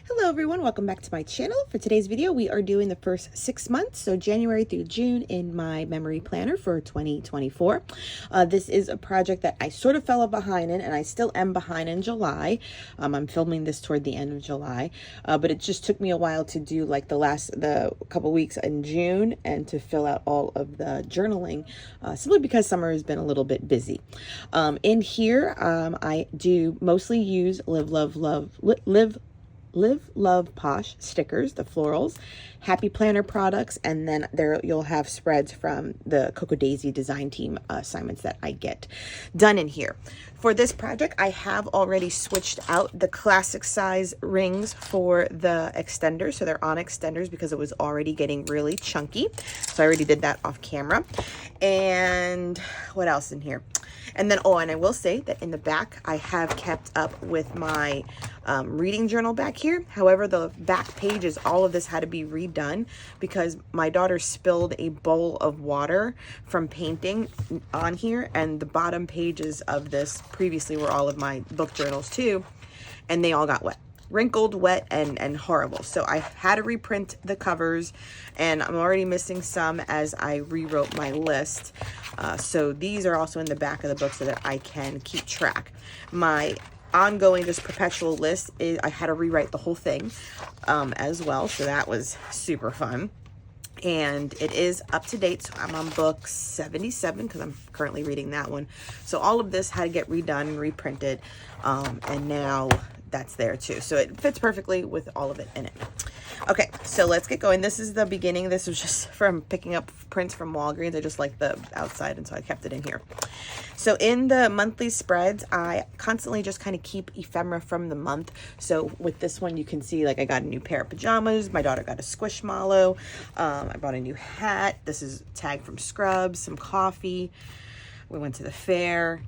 Hello everyone, welcome back to my channel. For today's video, we are doing the first 6 months, so January through June in my memory planner for 2024. This is a project that I sort of fell behind in, and I still am behind in July. I'm filming this toward the end of July, but it just took me a while to do like the couple weeks in June and to fill out all of the journaling, simply because summer has been a little bit busy. In here, I do mostly use Live, Love, Posh stickers, the florals, Happy Planner products, and then there you'll have spreads from the Cocoa Daisy design team assignments that I get done in here. For this project, I have already switched out the classic size rings for the extenders. So they're on extenders because it was already getting really chunky. So I already did that off camera. And what else in here? And then, and I will say that in the back, I have kept up with my reading journal back here. However, the back pages, all of this had to be redone because my daughter spilled a bowl of water from painting on here. And the bottom pages of this previously were all of my book journals too. And they all got wet. Wrinkled, wet, and horrible. So I had to reprint the covers, and I'm already missing some as I rewrote my list. So these are also in the back of the book so that I can keep track. My ongoing, just perpetual list is I had to rewrite the whole thing as well. So that was super fun. And it is up to date. So I'm on book 77 because I'm currently reading that one. So all of this had to get redone and reprinted. And now that's there too. So it fits perfectly with all of it in it. Okay, so let's get going. This is the beginning. This was just from picking up prints from Walgreens. I just like the outside, and so I kept it in here. So in the monthly spreads, I constantly just kind of keep ephemera from the month. So with this one, you can see like I got a new pair of pajamas. My daughter got a Squishmallow. I bought a new hat. This is tag from Scrubs, some coffee. We went to the fair,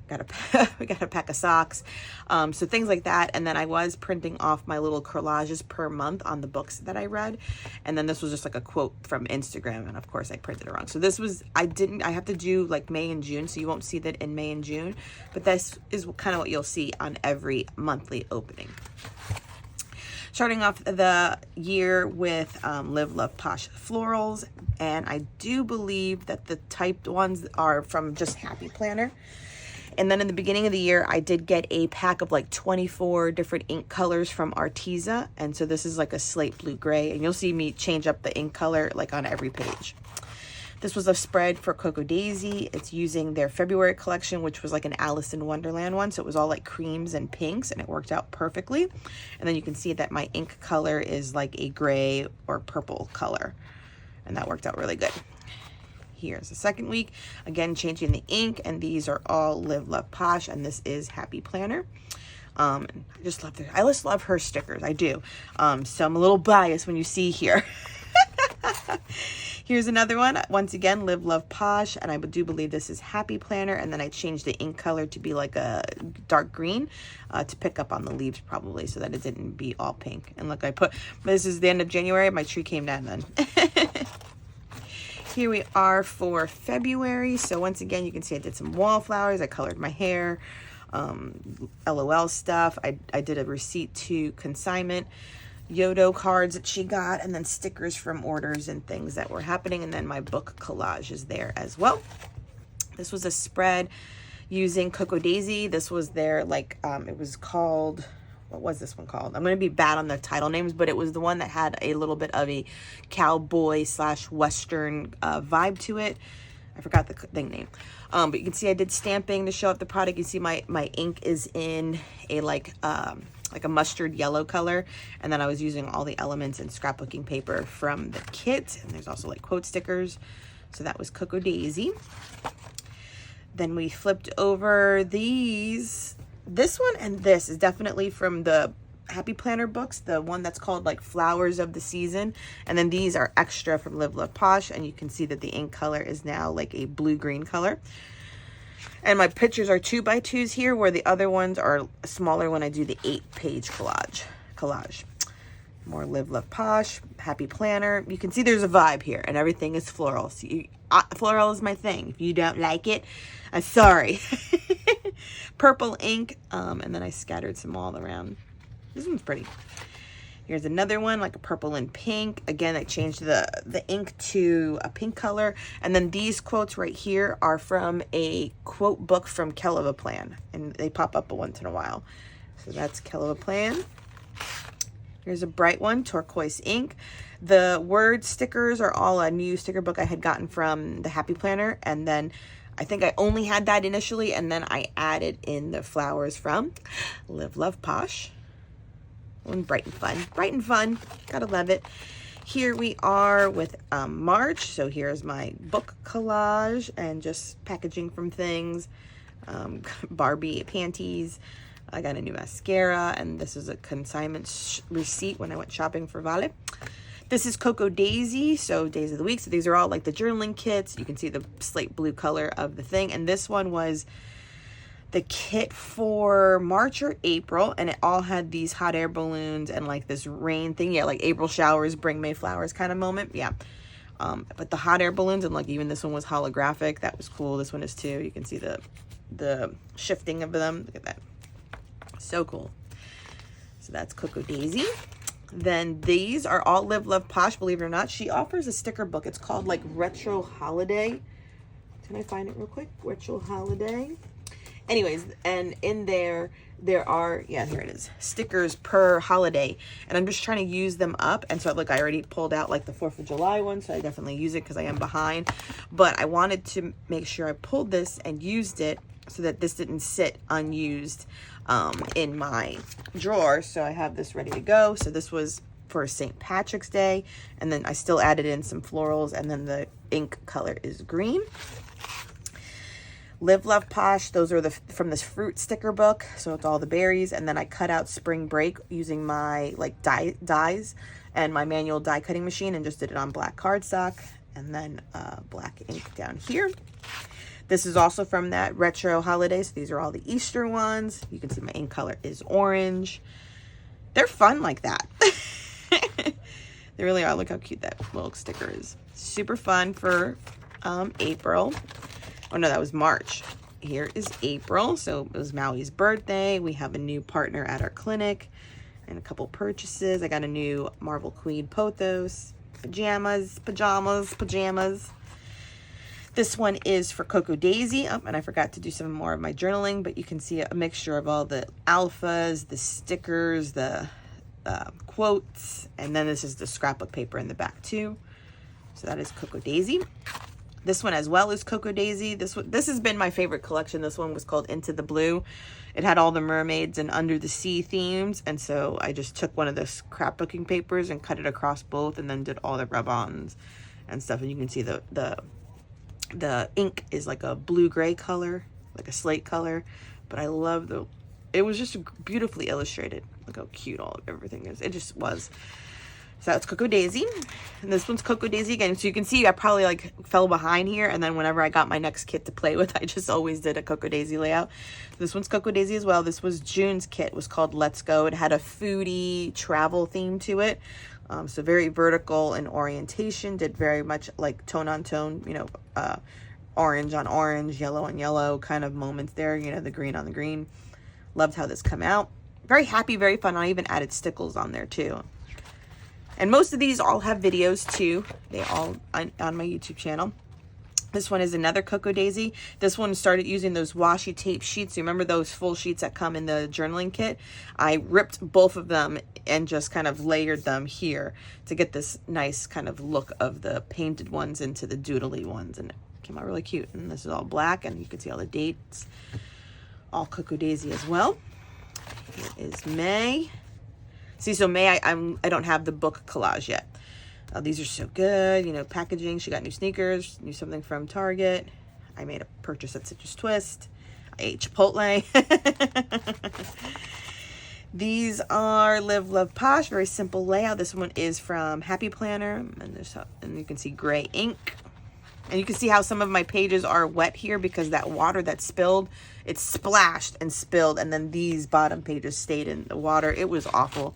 we got a pack of socks, so things like that. And then I was printing off my little collages per month on the books that I read. And then this was just like a quote from Instagram, and of course I printed it wrong. So this was, I have to do like May and June, so you won't see that in May and June, but this is kind of what you'll see on every monthly opening. Starting off the year with Live, Love, Posh florals, and I do believe that the typed ones are from just Happy Planner. And then in the beginning of the year, I did get a pack of like 24 different ink colors from Arteza, and so this is like a slate blue gray, and you'll see me change up the ink color like on every page. This was a spread for Cocoa Daisy. It's using their February collection, which was like an Alice in Wonderland one. So it was all like creams and pinks, and it worked out perfectly. And then you can see that my ink color is like a gray or purple color, and that worked out really good. Here's the second week, again changing the ink, and these are all Live, Love, Posh, and this is Happy Planner. I just love her stickers. I do. So I'm a little biased when you see here. Here's another one. Once again, Live, Love, Posh, and I do believe this is Happy Planner, and then I changed the ink color to be like a dark green to pick up on the leaves probably, so that it didn't be all pink. And look, this is the end of January. My tree came down then. Here we are for February. So once again, you can see I did some wallflowers. I colored my hair, LOL stuff. I did a receipt to consignment, Yodo cards that she got, and then stickers from orders and things that were happening, and then my book collage is there as well. This was a spread using Cocoa Daisy. This was their like it was called, what was this one called? I'm going to be bad on the title names, but it was the one that had a little bit of a cowboy / western vibe to it. I forgot the thing name. But you can see I did stamping to show up the product. You see my ink is in a like a mustard yellow color, and then I was using all the elements and scrapbooking paper from the kit, and there's also like quote stickers. So that was Cocoa Daisy. Then we flipped over these. This one and this is definitely from the Happy Planner books, the one that's called like Flowers of the Season, and then these are extra from Live, Love, Posh, and you can see that the ink color is now like a blue-green color. And my pictures are 2x2s here, where the other ones are smaller when I do the 8-page collage. More Live, Love, Posh, Happy Planner. You can see there's a vibe here, and everything is floral. So floral is my thing. If you don't like it, I'm sorry. Purple ink, and then I scattered some all around. This one's pretty. Here's another one, like a purple and pink. Again, I changed the ink to a pink color. And then these quotes right here are from a quote book from Keleva Plan. And they pop up once in a while. So that's Keleva Plan. Here's a bright one, turquoise ink. The word stickers are all a new sticker book I had gotten from the Happy Planner. And then I think I only had that initially. And then I added in the flowers from Live Love Posh. And bright and fun. Bright and fun. Gotta love it. Here we are with March. So here's my book collage and just packaging from things. Barbie panties. I got a new mascara, and this is a consignment receipt when I went shopping for Vale. This is Cocoa Daisy, so days of the week. So these are all like the journaling kits. You can see the slate blue color of the thing. And this one was the kit for March or April, and it all had these hot air balloons and like this rain thing. Yeah, like April showers bring May flowers kind of moment. Yeah. But the hot air balloons, and like even this one was holographic. That was cool. This one is too. You can see the shifting of them. Look at that. So cool. So that's Cocoa Daisy. Then these are all Live Love Posh, believe it or not. She offers a sticker book. It's called like Retro Holiday. Can I find it real quick? Retro Holiday. Anyways, and in there are, yeah, here it is, stickers per holiday. And I'm just trying to use them up. And so look, I already pulled out like the 4th of July one, so I definitely use it because I am behind. But I wanted to make sure I pulled this and used it so that this didn't sit unused in my drawer. So I have this ready to go. So this was for St. Patrick's Day. And then I still added in some florals, and then the ink color is green. Live Love Posh, those are from this fruit sticker book. So it's all the berries. And then I cut out Spring Break using my like dies and my manual die cutting machine, and just did it on black cardstock, and then black ink down here. This is also from that Retro Holiday. So these are all the Easter ones. You can see my ink color is orange. They're fun like that. They really are. Look how cute that little sticker is. Super fun for April. Oh no, that was March. Here is April. So it was Maui's birthday. We have a new partner at our clinic and a couple purchases. I got a new Marvel Queen Pothos, pajamas. This one is for Cocoa Daisy. Oh, and I forgot to do some more of my journaling, but you can see a mixture of all the alphas, the stickers, the quotes, and then this is the scrapbook paper in the back too. So that is Cocoa Daisy. This one as well is Cocoa Daisy. This has been my favorite collection. This one was called Into the Blue. It had all the mermaids and under the sea themes. And so I just took one of the scrapbooking papers and cut it across both, and then did all the rub-ons and stuff. And you can see the ink is like a blue-gray color, like a slate color. But I love it was just beautifully illustrated. Look how cute everything is. It just was. So that's Cocoa Daisy. And this one's Cocoa Daisy again. So you can see I probably like fell behind here. And then whenever I got my next kit to play with, I just always did a Cocoa Daisy layout. This one's Cocoa Daisy as well. This was June's kit. It was called Let's Go. It had a foodie travel theme to it. So very vertical in orientation. Did very much like tone on tone, you know, orange on orange, yellow on yellow kind of moments there. You know, the green on the green. Loved how this came out. Very happy, very fun. I even added stickles on there too. And most of these all have videos too. They all on my YouTube channel. This one is another Cocoa Daisy. This one started using those washi tape sheets. You remember those full sheets that come in the journaling kit? I ripped both of them and just kind of layered them here to get this nice kind of look of the painted ones into the doodly ones. And it came out really cute. And this is all black, and you can see all the dates. All Cocoa Daisy as well. Here is May. See, so May, I don't have the book collage yet. These are so good, you know, packaging. She got new sneakers, new something from Target. I made a purchase at Citrus Twist. I ate Chipotle. These are Live Love Posh, very simple layout. This one is from Happy Planner, and you can see gray ink. And you can see how some of my pages are wet here because that water that spilled, it splashed and spilled. And then these bottom pages stayed in the water. It was awful,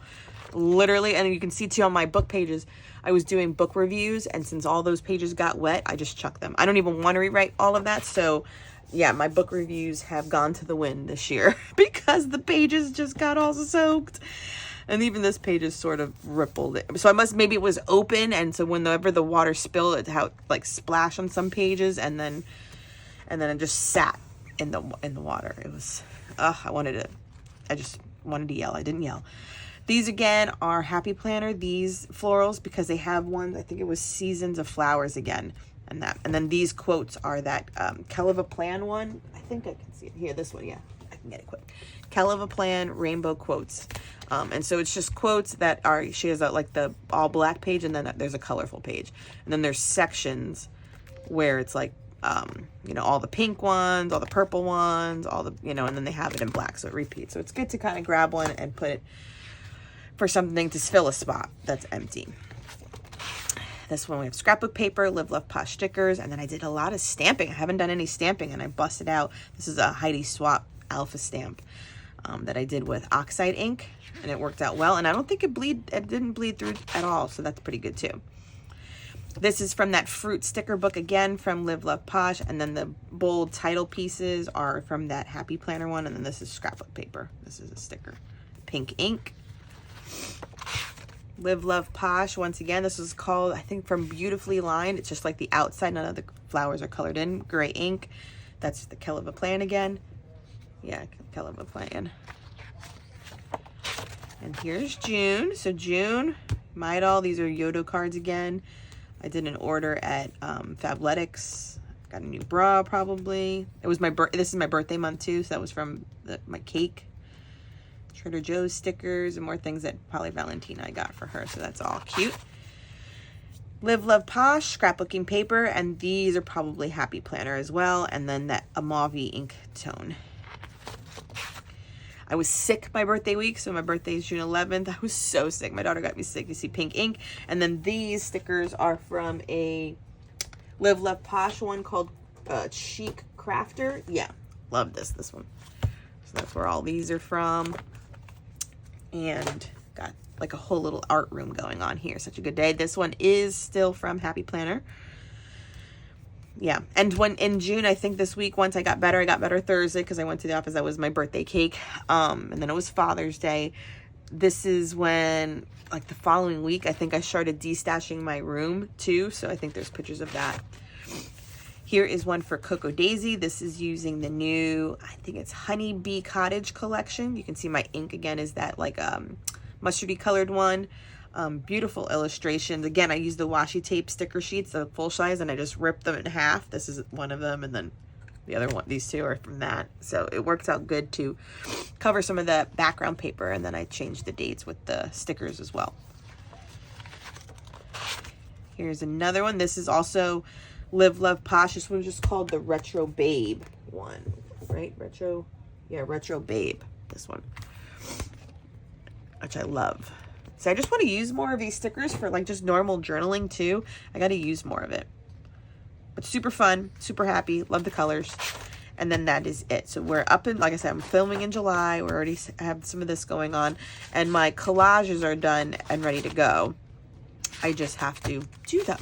literally. And you can see too on my book pages, I was doing book reviews. And since all those pages got wet, I just chucked them. I don't even want to rewrite all of that. So yeah, my book reviews have gone to the wind this year because the pages just got all soaked. And even this page is sort of rippled. So maybe it was open, and so whenever the water spilled, it how like splash on some pages, and then it just sat in the water. It was, I just wanted to yell. I didn't yell. These again are Happy Planner, these florals, because they have one, I think it was Seasons of Flowers again. And then these quotes are that Kell of a Plan one. I think I can see it here. This one, yeah, I can get it quick. Kell of a Plan rainbow quotes. And so it's just quotes that are, she has like the all black page, and then there's a colorful page. And then there's sections where it's like, you know, all the pink ones, all the purple ones, all the, you know, and then they have it in black, so it repeats. So it's good to kind of grab one and put it for something to fill a spot that's empty. This one we have scrapbook paper, Live Love Posh stickers, and then I did a lot of stamping. I haven't done any stamping, and I busted out. This is a Heidi Swap alpha stamp that I did with oxide ink, and it worked out well. And I don't think it didn't bleed through at all, so that's pretty good too. This is from that fruit sticker book again from Live Love Posh, and then the bold title pieces are from that Happy Planner one, and then this is scrapbook paper. This is a sticker, pink ink. Live Love Posh, once again, this is called, I think, from Beautifully Lined. It's just like the outside, none of the flowers are colored in. Gray ink. That's the Kell of a Plan again. Yeah, Kell of a Plan. And here's June. So June, Midal, these are Yodo cards again. I did an order at Fabletics. Got a new bra probably. It was this is my birthday month too, so that was from my cake. Trader Joe's stickers and more things that probably Valentina I got for her, so that's all cute. Live Love Posh, scrapbooking paper, and these are probably Happy Planner as well, and then that iMovie ink tone. I was sick my birthday week, so my birthday is June 11th. I was so sick. My daughter got me sick. You see pink ink. And then these stickers are from a Live Love Posh one called Chic Crafter. Yeah, love this one. So that's where all these are from. And got like a whole little art room going on here. Such a good day. This one is still from Happy Planner. Yeah, and when in June, I think this week, once I got better Thursday because I went to the office. That was my birthday cake. And then it was Father's Day. This is when, like the following week, I think I started destashing my room too. So I think there's pictures of that. Here is one for Cocoa Daisy. This is using the new, I think it's Honey Bee Cottage collection. You can see my ink again is that like mustardy colored one. Beautiful illustrations. Again, I use the washi tape sticker sheets, the full size, and I just ripped them in half. This is one of them, and then the other one, these two are from that. So it works out good to cover some of the background paper, and then I changed the dates with the stickers as well. Here's another one. This is also Live Love Posh. This one's just called the Retro Babe one, right? Retro, yeah, Retro Babe, this one, which I love. So I just want to use more of these stickers for like just normal journaling too. I got to use more of it. But super fun, super happy, love the colors. And then that is it. So we're up in, like I said, I'm filming in July. We already have some of this going on. And my collages are done and ready to go. I just have to do them.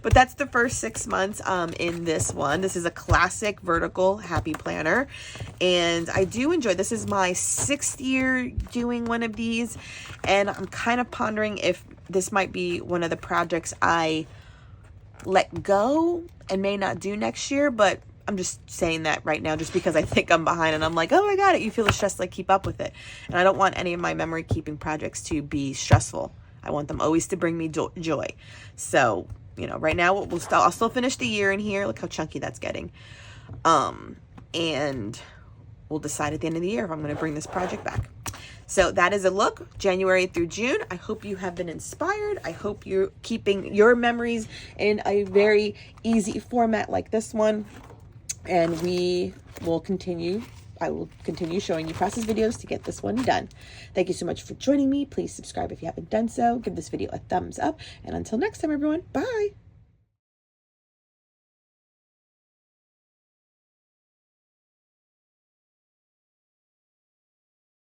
But that's the first 6 months in this one. This is a classic vertical Happy Planner. And I do enjoy, this is my 6th year doing one of these. And I'm kind of pondering if this might be one of the projects I let go and may not do next year. But I'm just saying that right now just because I think I'm behind and I'm like, oh, I got it. You feel the stress, like keep up with it. And I don't want any of my memory keeping projects to be stressful. I want them always to bring me joy. So, you know, right now I'll still finish the year in here. Look how chunky that's getting. And we'll decide at the end of the year if I'm going to bring this project back. So that is a look, January through June. I hope you have been inspired. I hope you're keeping your memories in a very easy format like this one. And we will continue. I will continue showing you process videos to get this one done. Thank you so much for joining me. Please subscribe if you haven't done so. Give this video a thumbs up. And until next time, everyone, bye.